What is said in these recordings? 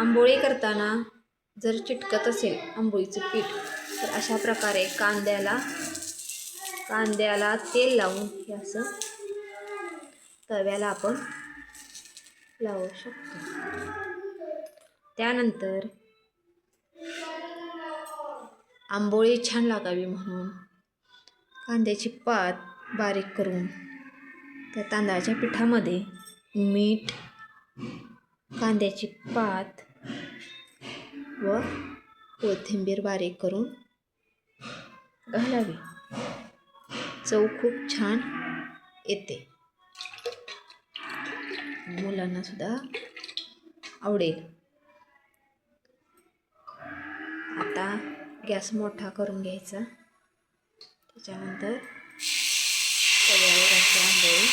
आंबोळी करताना जर चिटकत असेल आंबोळीचं पीठ तर अशा प्रकारे कांद्याला तेल लावून हे असं तव्याला आपण लावू शकतो. त्यानंतर आंबोळी छान लागावी म्हणून कांद्याची पात बारीक करून त्या तांदळाच्या पिठामध्ये मीठ, कांद्याची पात व कोथिंबीर बारीक करून घालावी. चव खूप छान येते, मुलांना सुद्धा आवडेल. आता गॅस मोठा करून घ्यायचा. त्याच्यानंतर तव्यावर अशी आंबोळी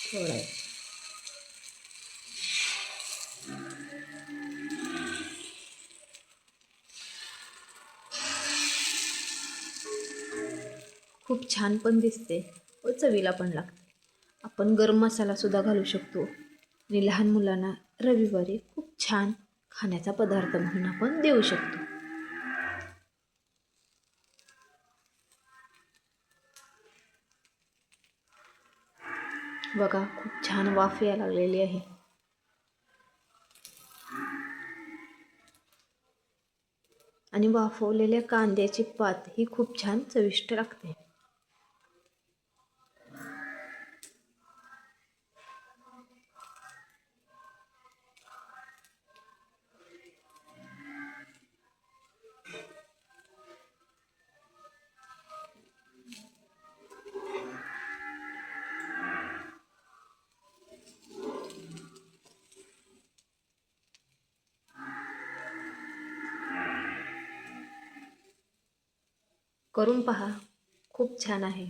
सोडायची. खूप छान पण दिसते व चवीला पण लागते. आपण गरम मसाला सुद्धा घालू शकतो आणि लहान मुलांना रविवारी खूप छान खाण्याचा पदार्थ म्हणून आपण देऊ शकतो. बघा, खूप छान वाफ यायला लागलेली आहे. आणि वाफवलेल्या कांद्याची पात ही खूप छान चविष्ट लागते. करून पहा, खूप छान आहे.